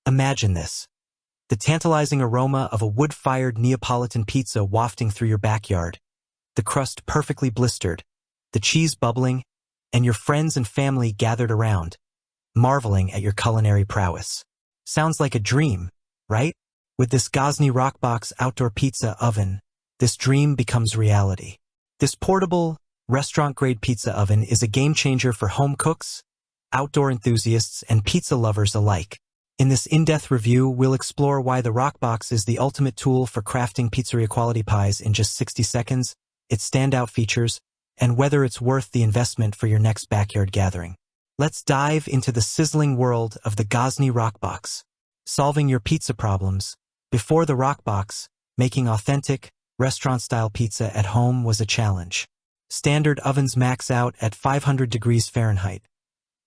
Imagine this. The tantalizing aroma of a wood-fired Neapolitan pizza wafting through your backyard, the crust perfectly blistered, the cheese bubbling, and your friends and family gathered around, marveling at your culinary prowess. Sounds like a dream, right? With this Gozney Roccbox outdoor pizza oven, this dream becomes reality. This portable, restaurant-grade pizza oven is a game-changer for home cooks, outdoor enthusiasts, and pizza lovers alike. In this in-depth review, we'll explore why the Roccbox is the ultimate tool for crafting pizzeria-quality pies in just 60 seconds, its standout features, and whether it's worth the investment for your next backyard gathering. Let's dive into the sizzling world of the Gozney Roccbox. Solving your pizza problems. Before the Roccbox, making authentic, restaurant-style pizza at home was a challenge. Standard ovens max out at 500 degrees Fahrenheit,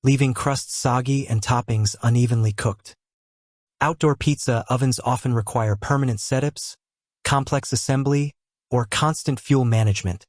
leaving crusts soggy and toppings unevenly cooked. Outdoor pizza ovens often require permanent setups, complex assembly, or constant fuel management,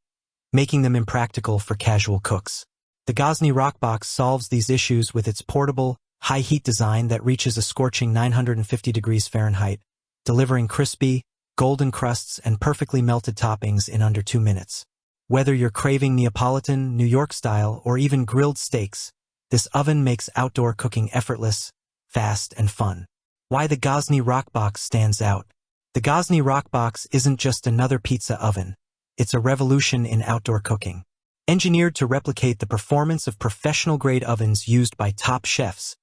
making them impractical for casual cooks. The Gozney Roccbox solves these issues with its portable, high-heat design that reaches a scorching 950 degrees Fahrenheit, delivering crispy, golden crusts and perfectly melted toppings in under 2 minutes. Whether you're craving Neapolitan, New York style, or even grilled steaks, this oven makes outdoor cooking effortless, fast, and fun. Why the Gozney Roccbox stands out. The Gozney Roccbox isn't just another pizza oven. It's a revolution in outdoor cooking. Engineered to replicate the performance of professional-grade ovens used by top chefs,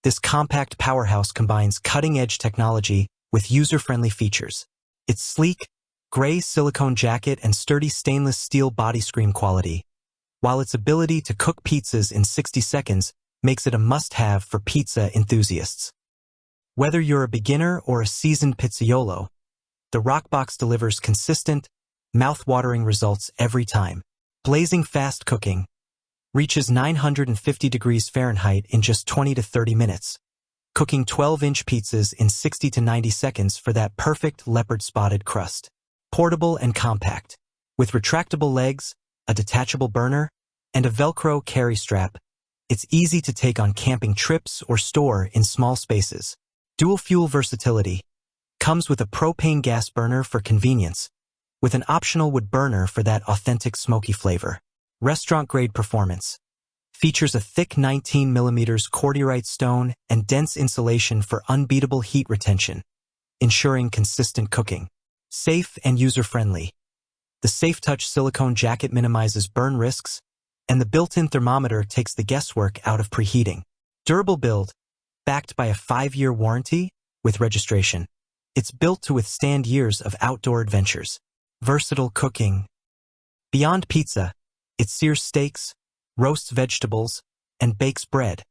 this compact powerhouse combines cutting-edge technology with user-friendly features. Its sleek, gray silicone jacket and sturdy stainless steel body scream quality, while its ability to cook pizzas in 60 seconds makes it a must-have for pizza enthusiasts. Whether you're a beginner or a seasoned pizzaiolo, the Roccbox delivers consistent, mouth-watering results every time. Blazing fast cooking reaches 950 degrees Fahrenheit in just 20 to 30 minutes, cooking 12-inch pizzas in 60 to 90 seconds for that perfect leopard-spotted crust. Portable and compact. With retractable legs, a detachable burner, and a Velcro carry strap, it's easy to take on camping trips or store in small spaces. Dual fuel versatility. Comes with a propane gas burner for convenience, with an optional wood burner for that authentic smoky flavor. Restaurant-grade performance. Features a thick 19mm cordierite stone and dense insulation for unbeatable heat retention, ensuring consistent cooking. Safe and user-friendly. The Safe Touch silicone jacket minimizes burn risks, and the built-in thermometer takes the guesswork out of preheating. Durable build. Backed by a 5-year warranty with registration. It's built to withstand years of outdoor adventures. Versatile cooking. Beyond pizza, it sears steaks, roasts vegetables, and bakes bread,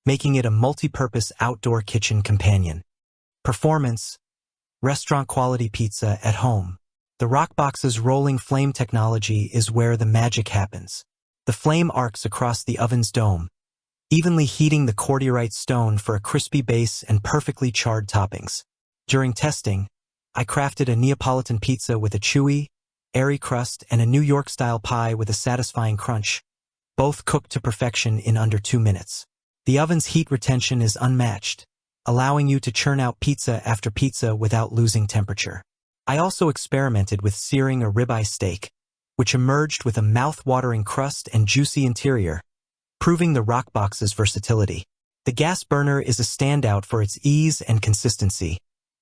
making it a multi-purpose outdoor kitchen companion. Performance. Restaurant-quality pizza at home. The Roccbox's rolling flame technology is where the magic happens. The flame arcs across the oven's dome, evenly heating the cordierite stone for a crispy base and perfectly charred toppings. During testing, I crafted a Neapolitan pizza with a chewy, airy crust and a New York-style pie with a satisfying crunch, both cooked to perfection in under 2 minutes. The oven's heat retention is unmatched, allowing you to churn out pizza after pizza without losing temperature. I also experimented with searing a ribeye steak, which emerged with a mouth-watering crust and juicy interior, proving the Roccbox's versatility. The gas burner is a standout for its ease and consistency,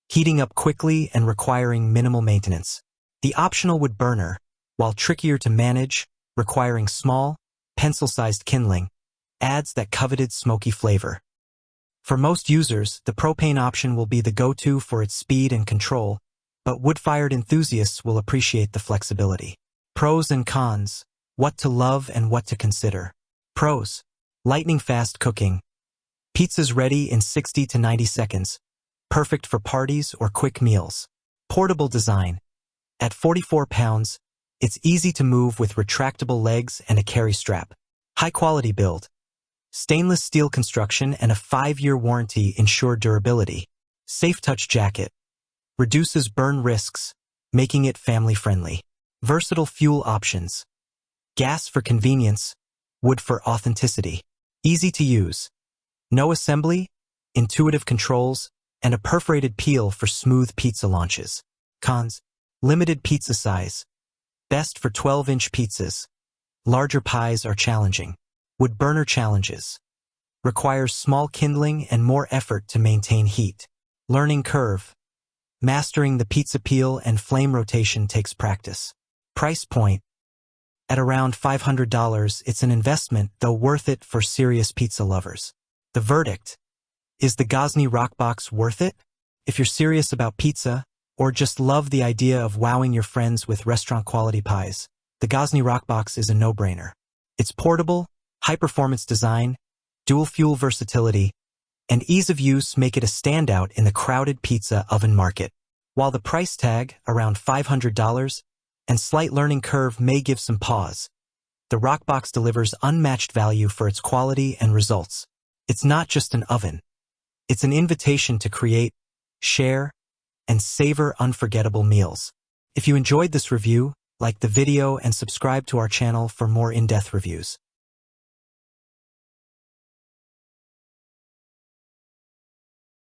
heating up quickly and requiring minimal maintenance. The optional wood burner, while trickier to manage, requiring small, pencil-sized kindling, adds that coveted smoky flavor. For most users, the propane option will be the go-to for its speed and control, but wood-fired enthusiasts will appreciate the flexibility. Pros and cons. What to love and what to consider. Pros. Lightning-fast cooking. Pizzas ready in 60 to 90 seconds. Perfect for parties or quick meals. Portable design. At 44 pounds, it's easy to move with retractable legs and a carry strap. High-quality build. Stainless steel construction and a 5-year warranty ensure durability. Safe Touch jacket. Reduces burn risks, making it family-friendly. Versatile fuel options. Gas for convenience, wood for authenticity. Easy to use. No assembly, intuitive controls, and a perforated peel for smooth pizza launches. Cons: limited pizza size. Best for 12-inch pizzas. Larger pies are challenging. Wood burner challenges. Requires small kindling and more effort to maintain heat. Learning curve. Mastering the pizza peel and flame rotation takes practice. Price point. At around $500, it's an investment, though worth it for serious pizza lovers. The verdict: is the Gozney Roccbox worth it? If you're serious about pizza, or just love the idea of wowing your friends with restaurant-quality pies, the Gozney Roccbox is a no-brainer. Its portable, high-performance design, dual-fuel versatility, and ease of use make it a standout in the crowded pizza oven market. While the price tag, around $500, and slight learning curve may give some pause, the Roccbox delivers unmatched value for its quality and results. It's not just an oven. It's an invitation to create, share, and savor unforgettable meals. If you enjoyed this review, like the video and subscribe to our channel for more in-depth reviews.